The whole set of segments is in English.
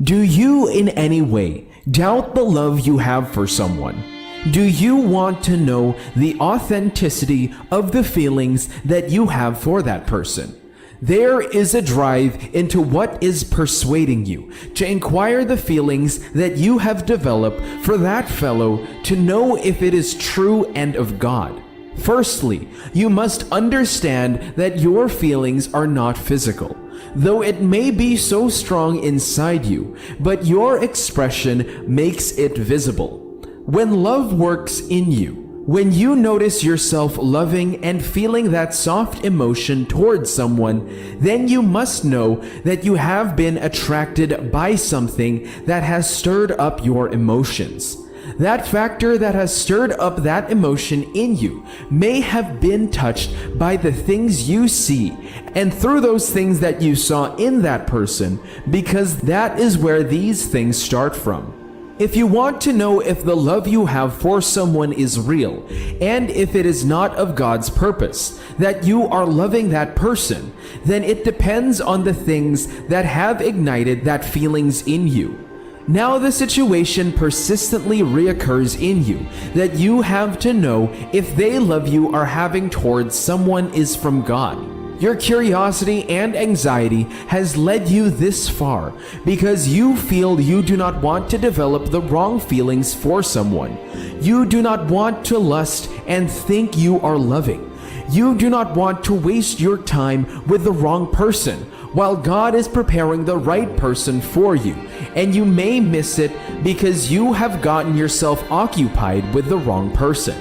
Do you in any way doubt the love you have for someone? Do you want to know the authenticity of the feelings that you have for that person? There is a drive into what is persuading you to inquire the feelings that you have developed for that fellow to know if it is true and of God. Firstly, you must understand that your feelings are not physical, though it may be so strong inside you, but your expression makes it visible. When love works in you, when you notice yourself loving and feeling that soft emotion towards someone, then you must know that you have been attracted by something that has stirred up your emotions. That factor that has stirred up that emotion in you may have been touched by the things you see and through those things that you saw in that person, because that is where these things start from. If you want to know if the love you have for someone is real, and if it is not of God's purpose, that you are loving that person, then it depends on the things that have ignited that feelings in you. Now the situation persistently reoccurs in you that you have to know if they love you are having towards someone is from God. Your curiosity and anxiety has led you this far because you feel you do not want to develop the wrong feelings for someone. You do not want to lust and think you are loving. You do not want to waste your time with the wrong person while God is preparing the right person for you, and you may miss it because you have gotten yourself occupied with the wrong person.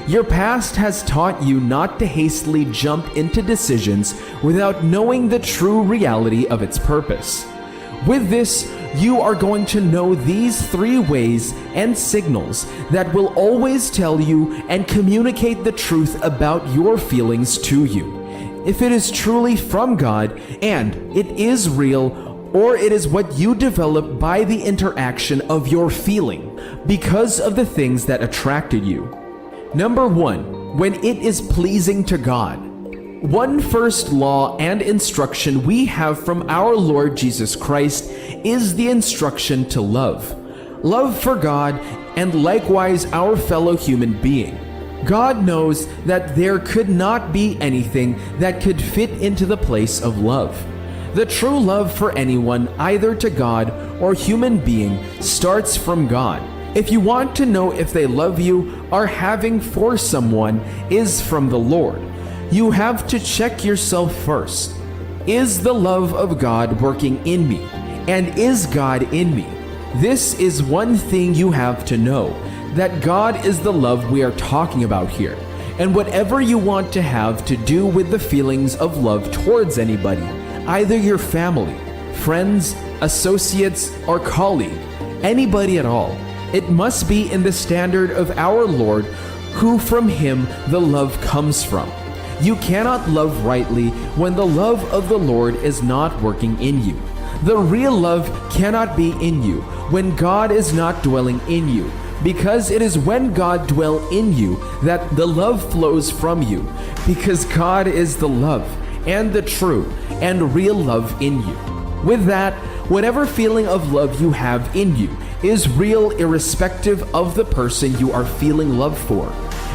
Your past has taught you not to hastily jump into decisions without knowing the true reality of its purpose. With this, you are going to know these 3 ways and signals that will always tell you and communicate the truth about your feelings to you. If it is truly from God and it is real, or it is what you develop by the interaction of your feeling because of the things that attracted you. Number 1, when it is pleasing to God. One first law and instruction we have from our Lord Jesus Christ is the instruction to love. Love for God and likewise our fellow human being. God knows that there could not be anything that could fit into the place of love. The true love for anyone, either to God or human being, starts from God. If you want to know if they love you or having for someone is from the Lord, you have to check yourself first. Is the love of God working in me? And is God in me? This is one thing you have to know, that God is the love we are talking about here. And whatever you want to have to do with the feelings of love towards anybody, either your family, friends, associates, or colleague, anybody at all, it must be in the standard of our Lord, who from Him the love comes from. You cannot love rightly when the love of the Lord is not working in you. The real love cannot be in you when God is not dwelling in you, because it is when God dwells in you that the love flows from you, because God is the love and the true and real love in you. With that, whatever feeling of love you have in you is real irrespective of the person you are feeling love for.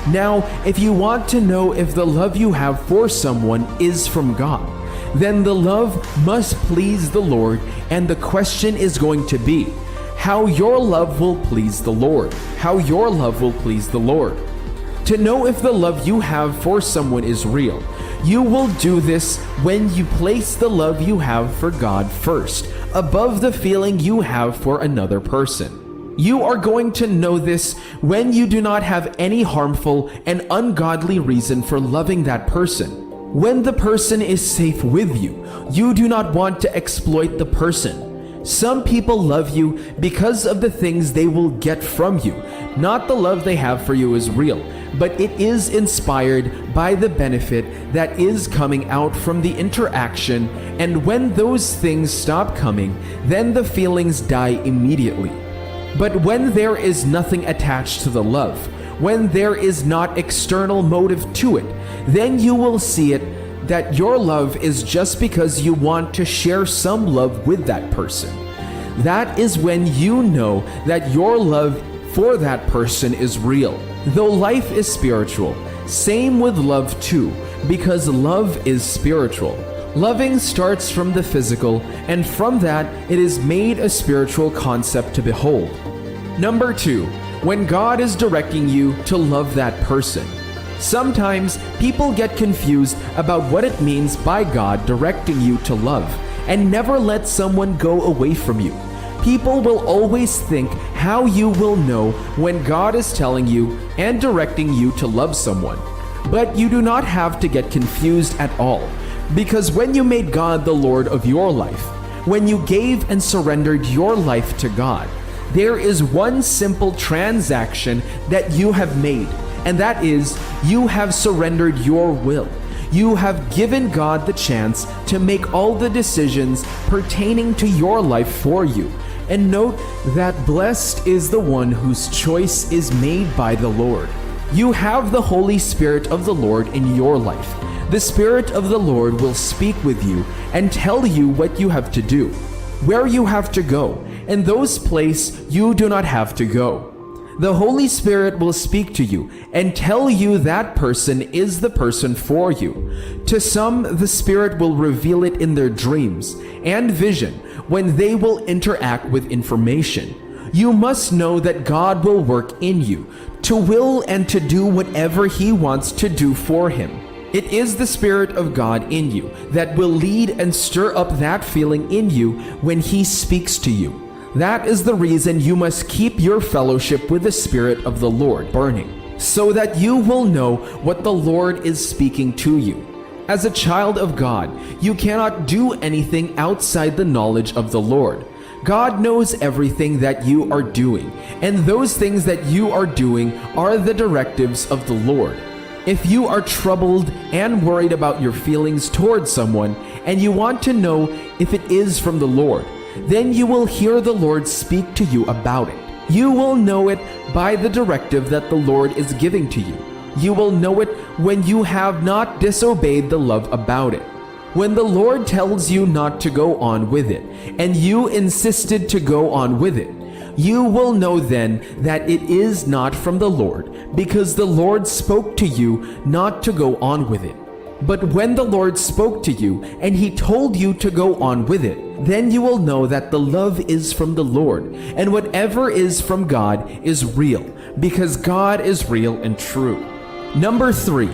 Now, if you want to know if the love you have for someone is from God, then the love must please the Lord, and the question is going to be how your love will please the Lord. How your love will please the Lord. To know if the love you have for someone is real, you will do this when you place the love you have for God first, above the feeling you have for another person. You are going to know this when you do not have any harmful and ungodly reason for loving that person. When the person is safe with you, you do not want to exploit the person. Some people love you because of the things they will get from you. Not the love they have for you is real, but it is inspired by the benefit that is coming out from the interaction, and when those things stop coming, then the feelings die immediately. But when there is nothing attached to the love, when there is not external motive to it, then you will see it that your love is just because you want to share some love with that person. That is when you know that your love for that person is real. Though life is spiritual, same with love too, because love is spiritual. Loving starts from the physical, and from that it is made a spiritual concept to behold. Number 2, when God is directing you to love that person. Sometimes people get confused about what it means by God directing you to love, and never let someone go away from you. People will always think how you will know when God is telling you and directing you to love someone. But you do not have to get confused at all, because when you made God the Lord of your life, when you gave and surrendered your life to God, there is one simple transaction that you have made, and that is you have surrendered your will. You have given God the chance to make all the decisions pertaining to your life for you. And note that blessed is the one whose choice is made by the Lord. You have the Holy Spirit of the Lord in your life. The Spirit of the Lord will speak with you and tell you what you have to do, where you have to go, and those places you do not have to go. The Holy Spirit will speak to you and tell you that person is the person for you. To some, the Spirit will reveal it in their dreams and vision when they will interact with information. You must know that God will work in you to will and to do whatever He wants to do for Him. It is the Spirit of God in you that will lead and stir up that feeling in you when He speaks to you. That is the reason you must keep your fellowship with the Spirit of the Lord burning, so that you will know what the Lord is speaking to you. As a child of God, you cannot do anything outside the knowledge of the Lord. God knows everything that you are doing, and those things that you are doing are the directives of the Lord. If you are troubled and worried about your feelings towards someone, and you want to know if it is from the Lord, then you will hear the Lord speak to you about it. You will know it by the directive that the Lord is giving to you. You will know it when you have not disobeyed the love about it. When the Lord tells you not to go on with it, and you insisted to go on with it, you will know then that it is not from the Lord, because the Lord spoke to you not to go on with it. But when the Lord spoke to you and He told you to go on with it, then you will know that the love is from the Lord, and whatever is from God is real, because God is real and true. Number 3,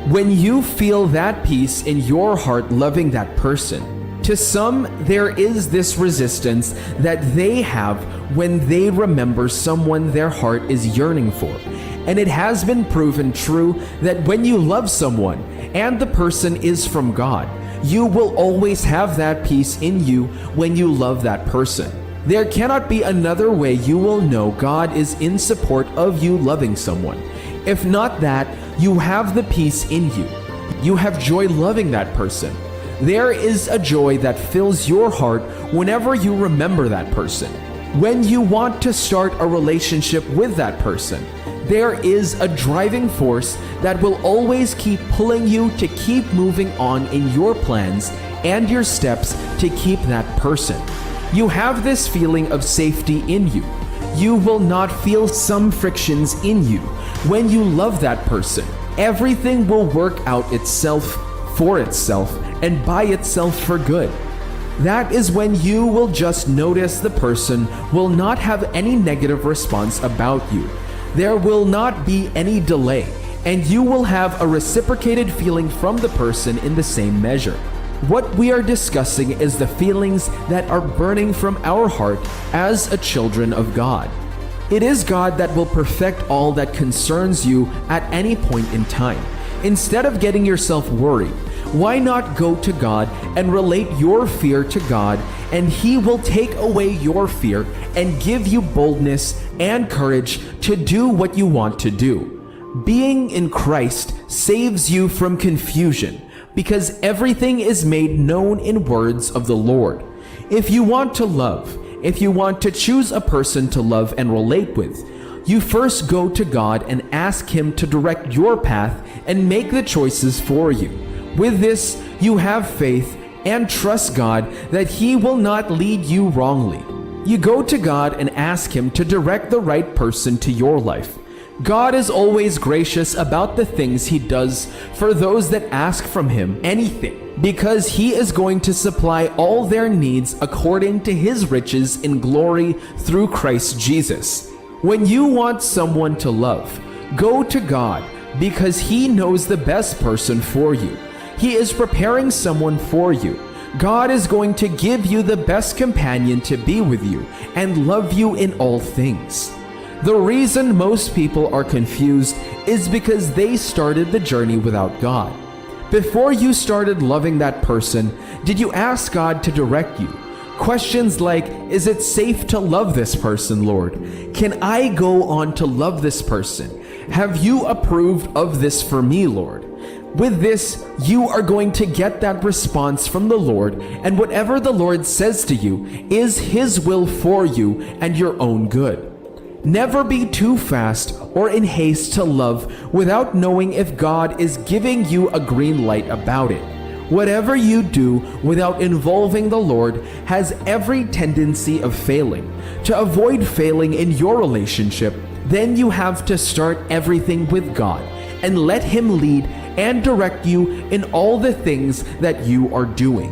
when you feel that peace in your heart loving that person. To some, there is this resistance that they have when they remember someone their heart is yearning for. And it has been proven true that when you love someone and the person is from God, you will always have that peace in you when you love that person. There cannot be another way you will know God is in support of you loving someone. If not that, you have the peace in you. You have joy loving that person. There is a joy that fills your heart whenever you remember that person. When you want to start a relationship with that person, there is a driving force that will always keep pulling you to keep moving on in your plans and your steps to keep that person. You have this feeling of safety in you. You will not feel some frictions in you when you love that person. Everything will work out itself for itself and by itself for good. That is when you will just notice the person will not have any negative response about you. There will not be any delay, and you will have a reciprocated feeling from the person in the same measure. What we are discussing is the feelings that are burning from our heart as a children of God. It is God that will perfect all that concerns you at any point in time. Instead of getting yourself worried, why not go to God and relate your fear to God, and He will take away your fear and give you boldness and courage to do what you want to do. Being in Christ saves you from confusion, because everything is made known in words of the Lord. If you want to love, if you want to choose a person to love and relate with, you first go to God and ask Him to direct your path and make the choices for you. With this, you have faith and trust God that He will not lead you wrongly. You go to God and ask Him to direct the right person to your life. God is always gracious about the things He does for those that ask from Him anything, because He is going to supply all their needs according to His riches in glory through Christ Jesus. When you want someone to love, go to God, because He knows the best person for you. He is preparing someone for you. God is going to give you the best companion to be with you and love you in all things. The reason most people are confused is because they started the journey without God. Before you started loving that person, did you ask God to direct you? Questions like, is it safe to love this person, Lord? Can I go on to love this person? Have you approved of this for me, Lord? With this, you are going to get that response from the Lord, and whatever the Lord says to you is His will for you and your own good. Never be too fast or in haste to love without knowing if God is giving you a green light about it. Whatever you do without involving the Lord has every tendency of failing. To avoid failing in your relationship, then you have to start everything with God and let Him lead and direct you in all the things that you are doing.